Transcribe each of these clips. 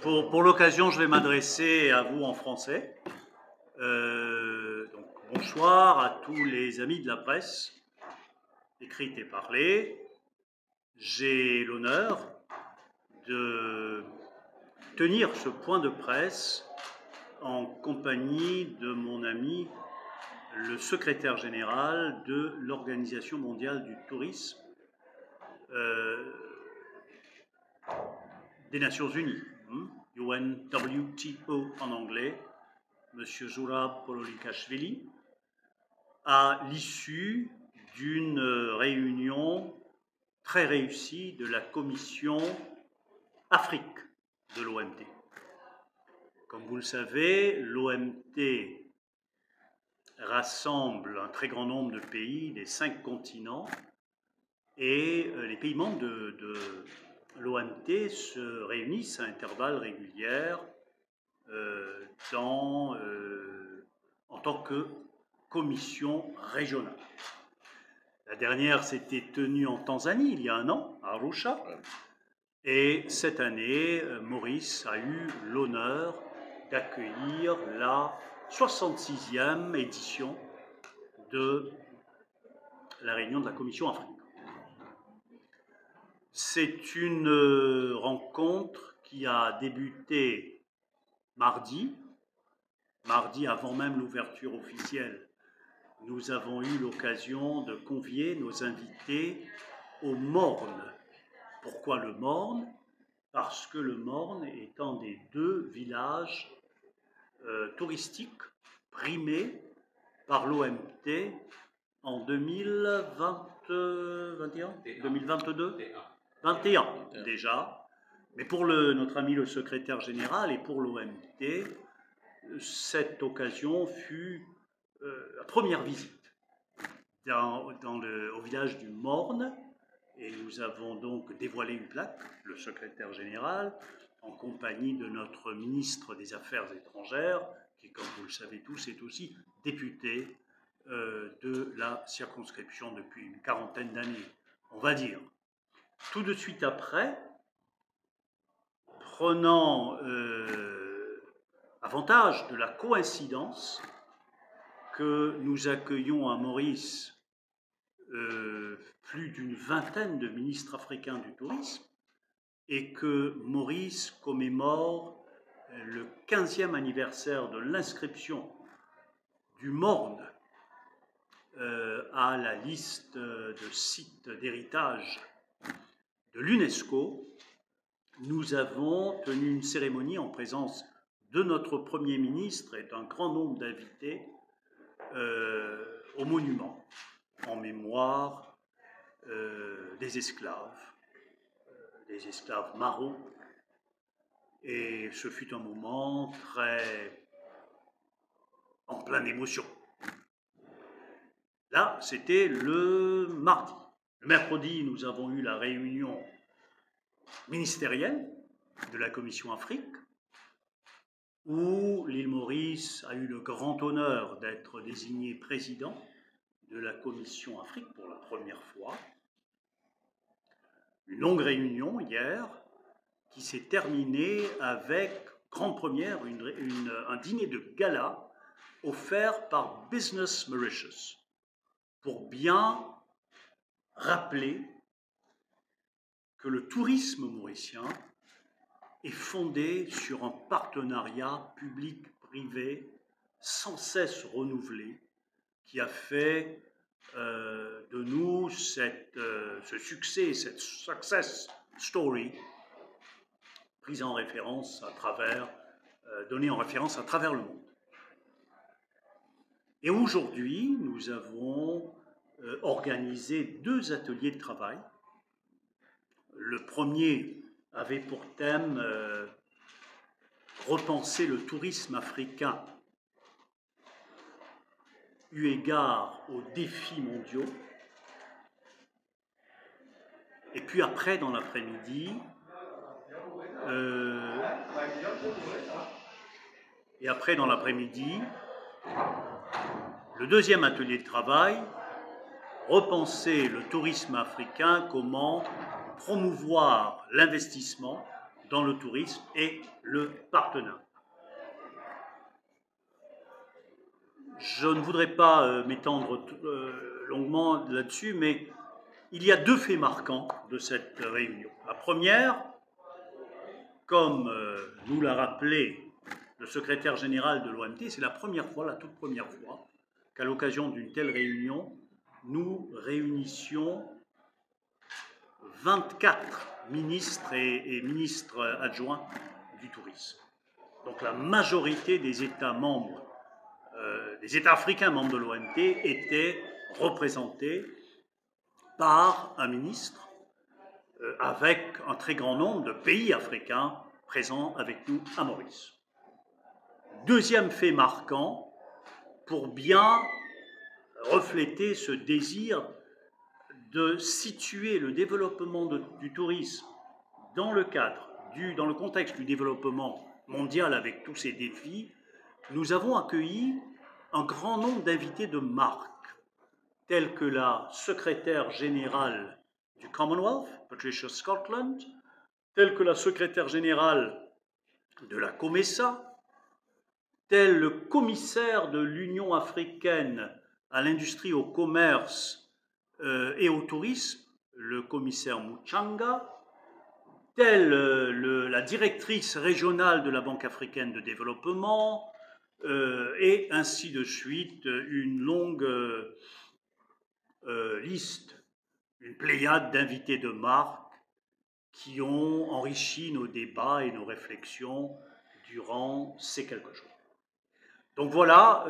Pour l'occasion, je vais m'adresser à vous en français. Donc, bonsoir à tous les amis de la presse, écrite et parlée. J'ai l'honneur de tenir ce point de presse en compagnie de mon ami, le secrétaire général de l'Organisation mondiale du tourisme des Nations Unies, UNWTO en anglais, M. Zurab Pololikashviki, à l'issue d'une réunion très réussie de la commission Afrique de l'OMT. Comme vous le savez, l'OMT rassemble un très grand nombre de pays des 5 continents et les pays membres de l'OMT se réunissent à intervalles réguliers en tant que commission régionale. La dernière s'était tenue en Tanzanie il y a un an, à Arusha, et cette année, Maurice a eu l'honneur d'accueillir la 66e édition de la réunion de la Commission Afrique. C'est une rencontre qui a débuté mardi avant même l'ouverture officielle. Nous avons eu l'occasion de convier nos invités au Morne. Pourquoi le Morne? Parce que le Morne est un des 2 villages touristiques primés par l'OMT en 2022 déjà. Mais pour notre ami le secrétaire général et pour l'OMT, cette occasion fut la première visite au village du Morne. Et nous avons donc dévoilé une plaque, le secrétaire général, en compagnie de notre ministre des Affaires étrangères, qui, comme vous le savez tous, est aussi député de la circonscription depuis une 40aine d'années, on va dire. Tout de suite après, prenant avantage de la coïncidence que nous accueillons à Maurice plus d'une vingtaine de ministres africains du tourisme et que Maurice commémore le 15e anniversaire de l'inscription du Morne à la liste de sites d'héritage de l'UNESCO, nous avons tenu une cérémonie en présence de notre Premier ministre et d'un grand nombre d'invités au monument en mémoire des esclaves marrons. Et ce fut un moment très en pleine émotion. Là, c'était le mardi. Le mercredi, nous avons eu la réunion ministérielle de la Commission Afrique, où l'île Maurice a eu le grand honneur d'être désigné président de la Commission Afrique pour la première fois. Une longue réunion hier qui s'est terminée avec, grande première, un dîner de gala offert par Business Mauritius pour bien rappeler que le tourisme mauricien est fondé sur un partenariat public-privé sans cesse renouvelé qui a fait de nous ce succès, cette success story prise en référence donnée en référence à travers le monde. Et aujourd'hui, nous avons organisé 2 ateliers de travail. Le premier avait pour thème repenser le tourisme africain eu égard aux défis mondiaux. Et puis après, dans l'après-midi, le deuxième atelier de travail, repenser le tourisme africain, comment promouvoir l'investissement dans le tourisme et le partenariat. Je ne voudrais pas m'étendre longuement là-dessus, mais il y a deux faits marquants de cette réunion. La première, comme nous l'a rappelé le secrétaire général de l'OMT, c'est la première fois, la toute première fois, qu'à l'occasion d'une telle réunion, nous réunissions 24 ministres et ministres adjoints du tourisme. Donc la majorité des États membres, des États africains membres de l'OMT étaient représentés par un ministre avec un très grand nombre de pays africains présents avec nous à Maurice. Deuxième fait marquant, pour bien refléter ce désir de situer le développement du tourisme dans le cadre, dans le contexte du développement mondial avec tous ces défis, nous avons accueilli un grand nombre d'invités de marque, tels que la secrétaire générale du Commonwealth, Patricia Scotland, telle que la secrétaire générale de la COMESA, tel le commissaire de l'Union africaine à l'industrie, au commerce et au tourisme, le commissaire Muchanga, telle la directrice régionale de la Banque africaine de développement, et ainsi de suite, une longue liste, une pléiade d'invités de marque qui ont enrichi nos débats et nos réflexions durant ces quelques jours. Donc voilà,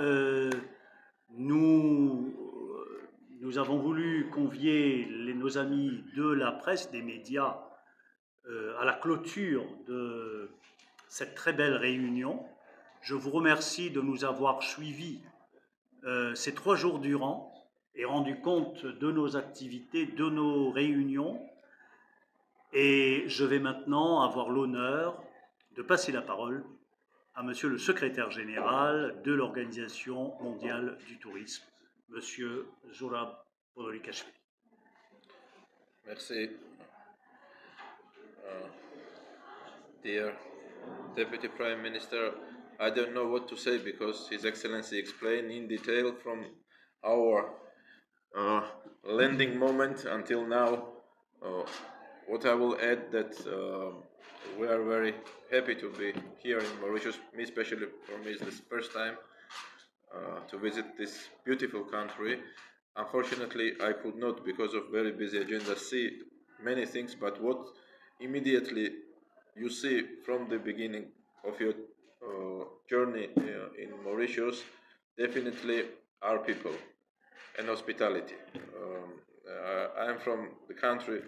nous avons voulu convier nos amis de la presse, des médias, à la clôture de cette très belle réunion. Je vous remercie de nous avoir suivis ces 3 jours durant et rendu compte de nos activités, de nos réunions. Et je vais maintenant avoir l'honneur de passer la parole à Monsieur le secrétaire général de l'Organisation mondiale du tourisme, Monsieur Zurab Pololikashviki. Merci. Dear Deputy Prime Minister, I don't know what to say because His Excellency explained in detail from our landing moment until now. What I will add that we are very happy to be here in Mauritius. Me especially, for me, it's the first time to visit this beautiful country. Unfortunately, I could not, because of very busy agenda, see many things, but what immediately you see from the beginning of your journey in Mauritius definitely are people and hospitality. I am from the country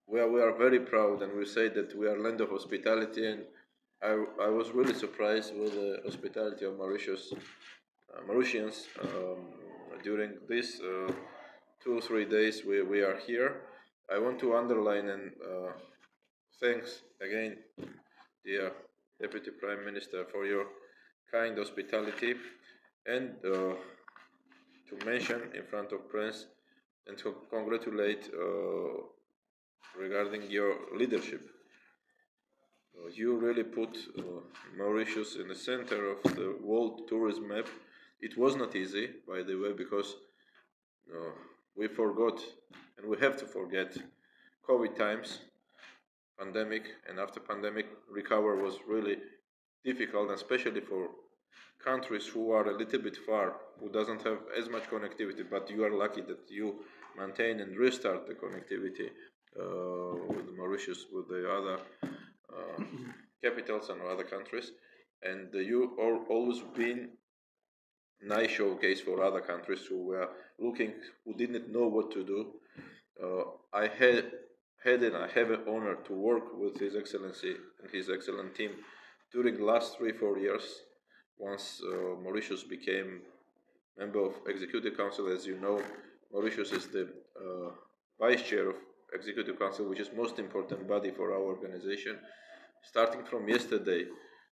where we are very proud and we say that we are land of hospitality, and I was really surprised with the hospitality of Mauritians during these 2 or 3 days we are here. I want to underline and thanks again, dear Deputy Prime Minister, for your kind hospitality, and to mention in front of press and to congratulate regarding your leadership. You really put Mauritius in the center of the world tourism map. It was not easy, by the way, because we forgot, and we have to forget, COVID times, pandemic, and after pandemic, recover was really difficult, especially for countries who are a little bit far, who doesn't have as much connectivity, but you are lucky that you maintain and restart the connectivity with Mauritius, with the other capitals and other countries, and you are always been nice showcase for other countries who were looking, who didn't know what to do. I had and I have an honor to work with His Excellency and his excellent team during the last 3-4 years. Once Mauritius became member of Executive Council, as you know, Mauritius is the vice chair of Executive Council, which is most important body for our organization. Starting from yesterday,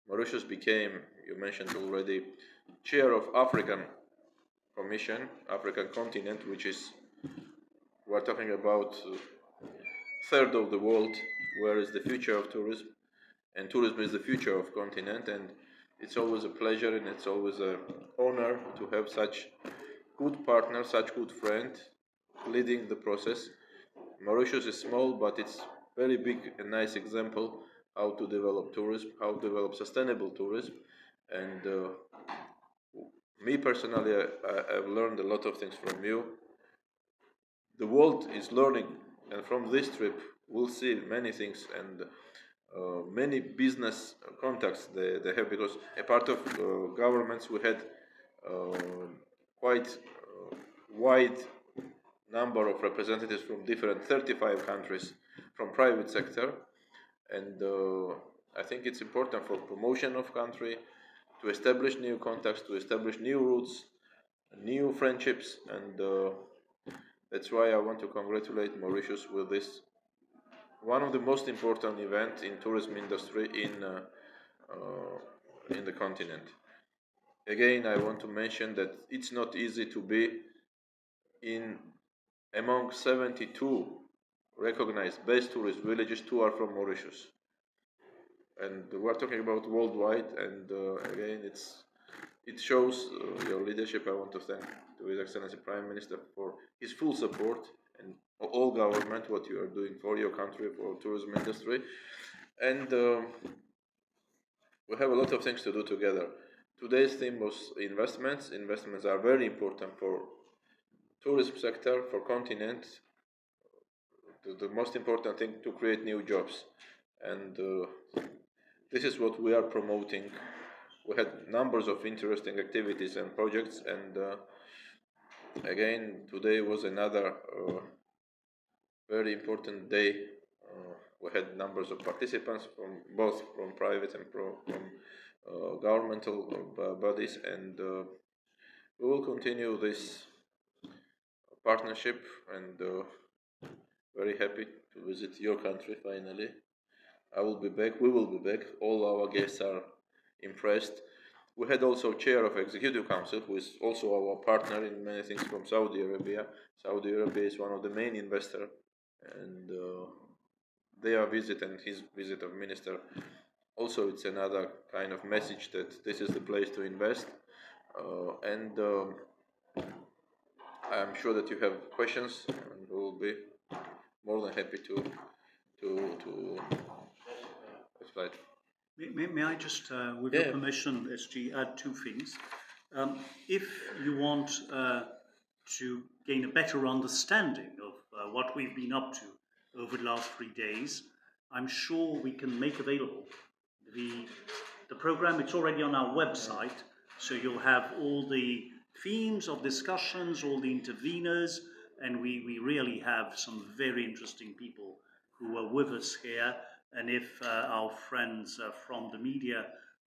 Mauritius became, you mentioned already, chair of African Commission, African continent, which is, we're talking about third of the world, where is the future of tourism. and tourism is the future of continent, and it's always a pleasure and it's always an honor to have such good partner, such good friend leading the process. Mauritius is small, but it's very big and nice example how to develop tourism, how to develop sustainable tourism, and me personally, I've learned a lot of things from you. The world is learning, and from this trip, we'll see many things and many business contacts they have, because a part of governments we had quite wide number of representatives from different 35 countries from private sector, and I think it's important for promotion of country to establish new contacts, to establish new routes, new friendships, and that's why I want to congratulate Mauritius with this one of the most important events in tourism industry in the continent. Again, I want to mention that it's not easy to be in among 72 recognized best tourist villages. 2 are from Mauritius, and we're talking about worldwide. And again, it shows your leadership. I want to thank to His Excellency Prime Minister for his full support, and all government what you are doing for your country, for tourism industry. And we have a lot of things to do together. Today's theme was investments. Investments are very important for tourism sector, for continent. The most important thing to create new jobs, and this is what we are promoting. We had numbers of interesting activities and projects, and again, today was another very important day. We had numbers of participants from both from private and from governmental bodies, and we will continue this partnership, and very happy to visit your country finally. I will be back, we will be back, all our guests are impressed. We had also chair of Executive Council, who is also our partner in many things, from Saudi Arabia. Saudi Arabia is one of the main investors, and their visit and his visit of minister, also it's another kind of message that this is the place to invest. And I'm sure that you have questions, and we will be more than happy to explain. May I just, with your permission, SG, add 2 things? If you want to gain a better understanding of what we've been up to over the last 3 days, I'm sure we can make available the program. It's already on our website, so you'll have all the themes of discussions, all the interveners, and we really have some very interesting people who are with us here. And if our friends from the media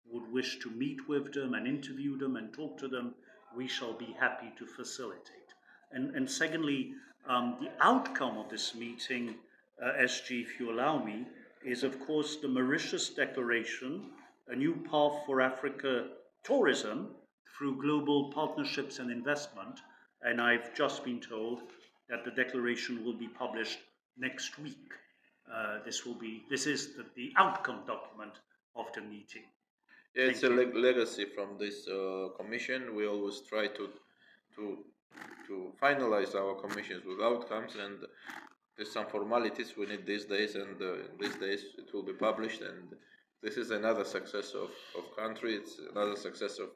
would wish to meet with them and interview them and talk to them, we shall be happy to facilitate. And secondly, the outcome of this meeting, SG, if you allow me, is of course the Mauritius Declaration, a new path for Africa tourism through global partnerships and investment. And I've just been told that the declaration will be published next week. This is the outcome document of the meeting. Yeah, it's a legacy from this commission. We always try to finalize our commissions with outcomes, and there's some formalities we need these days, and these days it will be published. And this is another success of country. It's another success of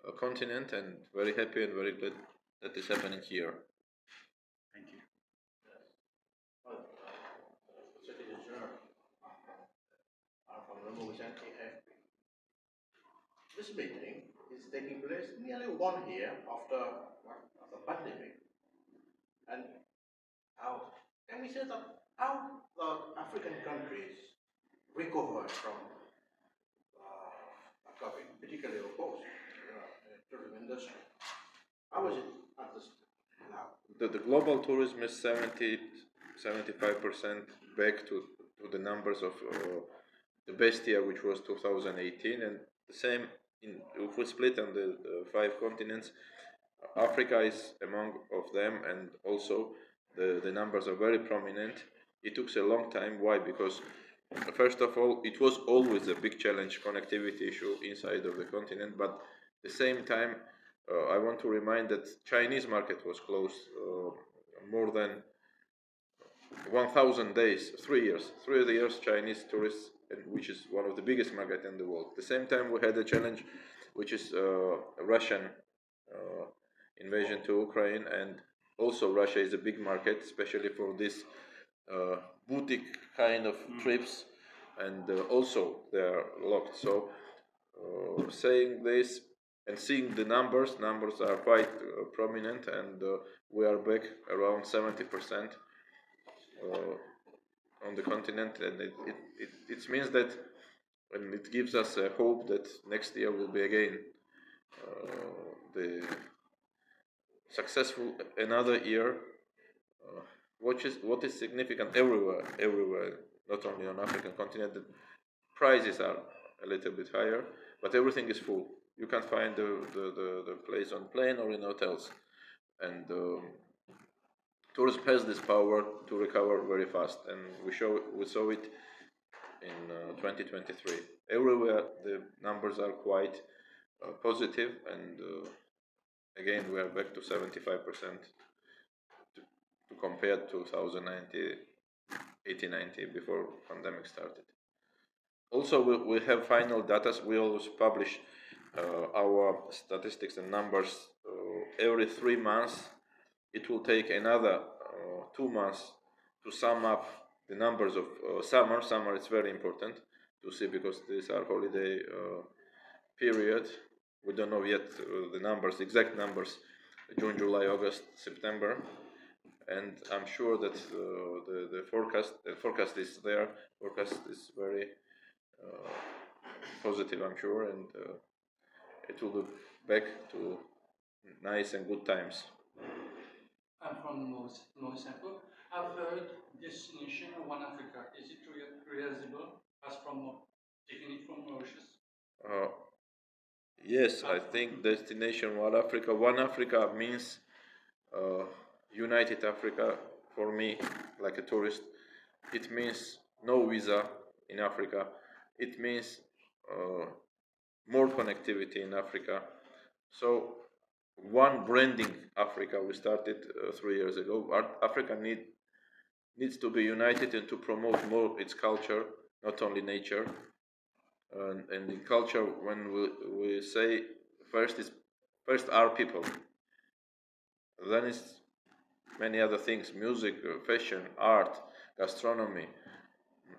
a continent, and very happy and very glad that is happening here. Thank you. This meeting is taking place nearly 1 year after the pandemic, and how can we say that how the African countries recovered from COVID, particularly of course tourism industry? How is it at this now? The global tourism is 75% back to the numbers of the best year, which was 2018, and the same if we split on the 5 continents, Africa is among of them, and also the numbers are very prominent. It took a long time. Why? Because First of all, it was always a big challenge, connectivity issue inside of the continent, but at the same time, I want to remind that Chinese market was closed more than 1,000 days, 3 years. 3 years Chinese tourists, which is one of the biggest market in the world. At the same time, we had a challenge, which is Russian invasion to Ukraine, and also Russia is a big market, especially for this boutique kind of trips, and also they are locked. So saying this and seeing the numbers are quite prominent, and we are back around 70% on the continent, and it means that, and it gives us a hope that next year will be again the successful another year. What is significant everywhere, not only on African continent, the prices are a little bit higher, but everything is full. You can find the place on plane or in hotels, and tourism has this power to recover very fast, and we saw it in 2023. Everywhere the numbers are quite positive, and again we are back to 75% to compare 2090, 80-90 before pandemic started. Also, we have final data. We always publish our statistics and numbers every 3 months. It will take another 2 months to sum up the numbers of summer. Summer is very important to see because these are holiday period. We don't know yet the numbers, exact numbers, June, July, August, September. And I'm sure that the forecast is there. Forecast is very positive, I'm sure, and it will be back to nice and good times. I'm from Maurice Info. I've heard destination One Africa. Is it realizable as from taking it from Mauritius? Yes, I think destination One Africa. One Africa means United Africa for me, like a tourist. It means no visa in Africa. It means more connectivity in Africa. So one branding Africa we started 3 years ago. Africa needs to be united and to promote more its culture, not only nature. And in culture, when we say first our people, then it's many other things: music, fashion, art, gastronomy.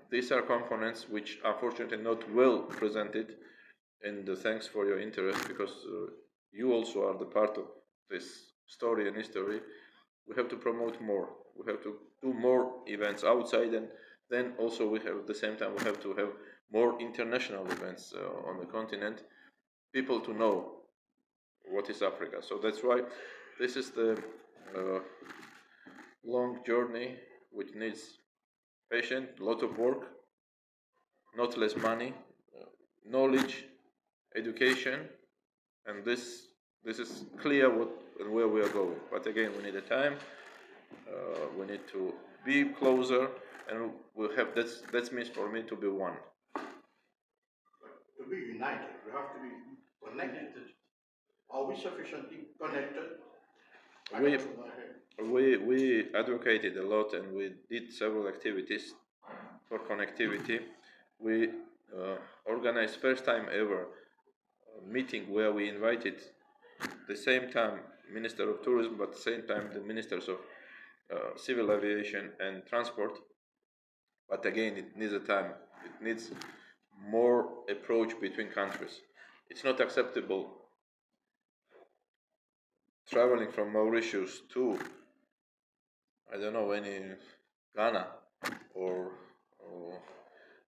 These are components which unfortunately not well presented, and thanks for your interest, because you also are the part of this story and history. We have to promote more. We have to do more events outside, and then also we have at the same time we have to have more international events on the continent, people to know what is Africa. So that's why this is the long journey which needs patience, a lot of work, not less money, knowledge, education, and this is clear what and where we are going. But again, we need a time. We need to be closer, and we'll have that means for me to be one. To be united, we have to be connected. Are we sufficiently connected? We advocated a lot, and we did several activities for connectivity. We organized first time ever a meeting where we invited the same time Minister of Tourism, but at the same time the Ministers of Civil Aviation and Transport. But again, it needs a time. It needs more approach between countries. It's not acceptable traveling from Mauritius to, I don't know, any Ghana or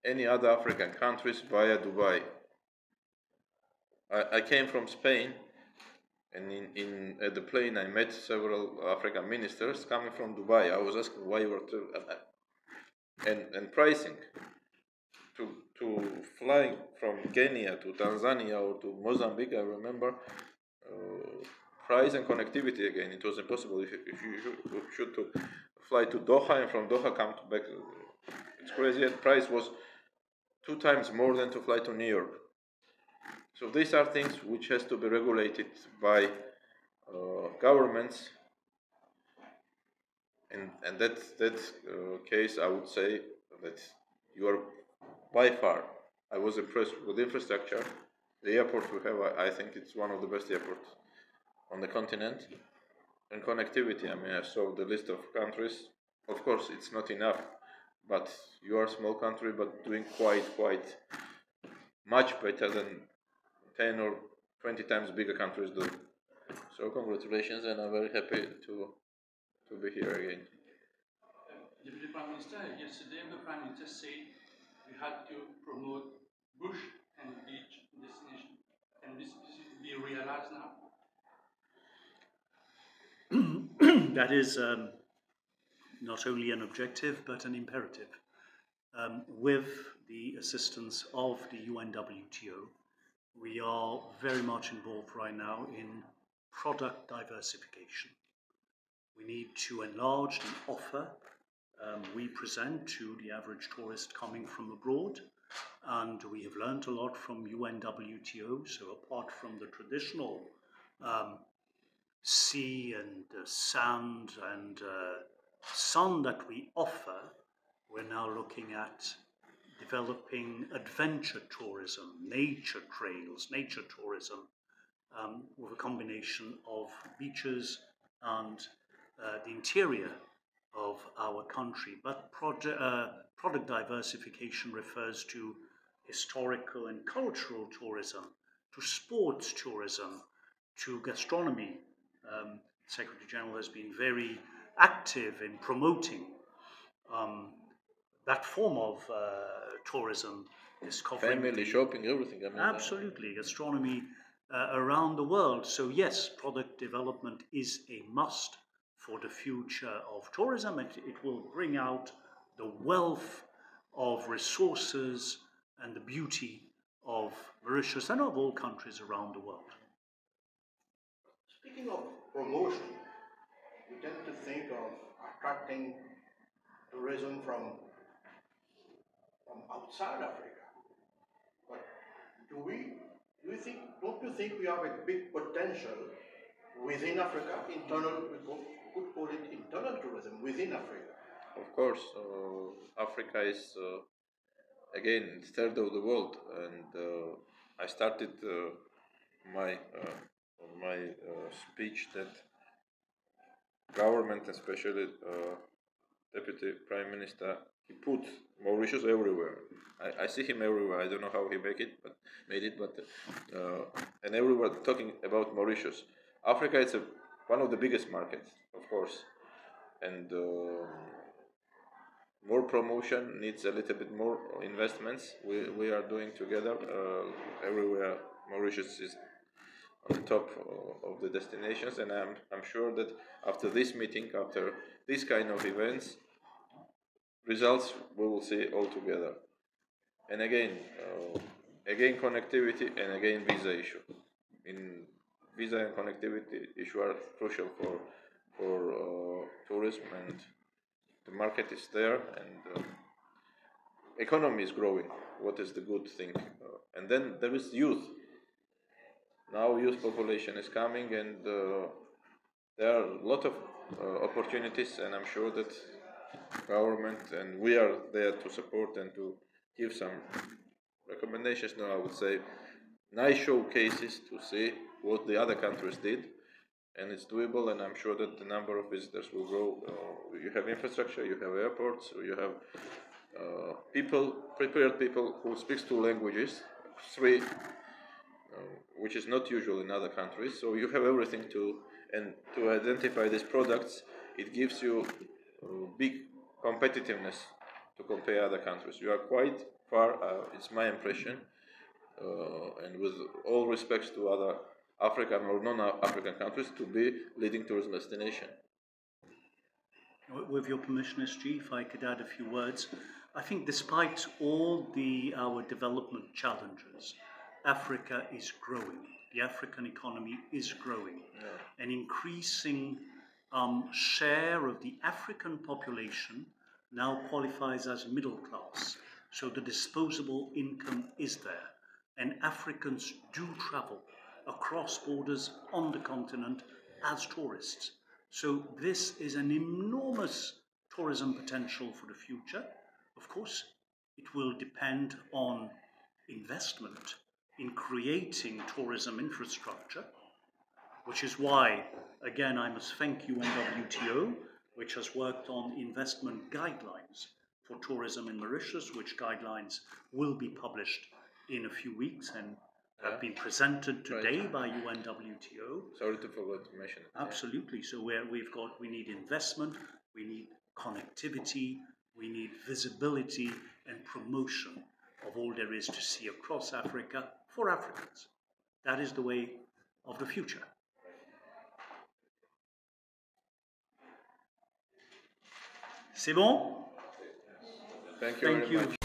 any other African countries via Dubai. I came from Spain, and at the plane I met several African ministers coming from Dubai. I was asking why you were and pricing to fly from Kenya to Tanzania or to Mozambique. I remember price and connectivity again. It was impossible if you should to fly to Doha and from Doha come back. It's crazy. And price was 2 times more than to fly to New York. So these are things which has to be regulated by governments, and that case, I would say that you are by far. I was impressed with the infrastructure. The airport we have, I think it's one of the best airports on the continent. And connectivity, I mean, I saw the list of countries. Of course, it's not enough, but you are a small country, but doing quite much better than 10 or 20 times bigger countries do. So congratulations, and I'm very happy to be here again. Deputy Prime Minister, yesterday the Prime Minister said we had to promote bush and beach destination. Can this be realized now? That is not only an objective but an imperative. With the assistance of the UNWTO, we are very much involved right now in product diversification. We need to enlarge the offer we present to the average tourist coming from abroad, and we have learned a lot from UNWTO. So apart from the traditional sea and sand and sun that we offer, we're now looking at developing adventure tourism, nature trails, nature tourism, with a combination of beaches and the interior of our country. But product diversification refers to historical and cultural tourism, to sports tourism, to gastronomy. Secretary General has been very active in promoting that form of tourism, discovering family shopping, everything. I mean, absolutely, gastronomy around the world. So yes, product development is a must for the future of tourism, and it will bring out the wealth of resources and the beauty of Mauritius and of all countries around the world. Speaking of promotion, we tend to think of attracting tourism from outside Africa. But don't you think we have a big potential within Africa, internal, we could call it internal tourism within Africa? Of course, Africa is again third of the world, and I started my speech that government, especially Deputy Prime Minister, he put Mauritius everywhere. I see him everywhere. I don't know how he made it, but and everyone talking about Mauritius. Africa is one of the biggest markets, of course, and more promotion needs a little bit more investments. We are doing together everywhere. Mauritius is on the top of the destinations, and I'm sure that after this meeting, after this kind of events, results we will see all together. And again connectivity, and again visa issue. In visa and connectivity issue are crucial for tourism, and the market is there, and economy is growing. What is the good thing? And then there is youth. Now youth population is coming, and there are a lot of opportunities, and I'm sure that government and we are there to support and to give some recommendations. Now I would say nice showcases to see what the other countries did, and it's doable, and I'm sure that the number of visitors will grow. You have infrastructure, you have airports, you have prepared people who speaks 2 languages, 3, which is not usual in other countries. So you have everything to identify these products. It gives you big competitiveness to compare other countries. You are quite far, it's my impression, and with all respects to other African or non-African countries, to be leading tourism destination. With your permission, SG, if I could add a few words. I think despite all our development challenges, Africa is growing. The African economy is growing. Yeah. An increasing share of the African population now qualifies as middle class. So the disposable income is there, and Africans do travel across borders on the continent as tourists. So this is an enormous tourism potential for the future. Of course, it will depend on investment in creating tourism infrastructure, which is why, again, I must thank UNWTO, which has worked on investment guidelines for tourism in Mauritius, which guidelines will be published in a few weeks and have been presented today by UNWTO. Sorry to forget to mention it. Absolutely. So we need investment, we need connectivity, we need visibility and promotion of all there is to see across Africa for Africans. That is the way of the future. C'est bon? Thank you very much.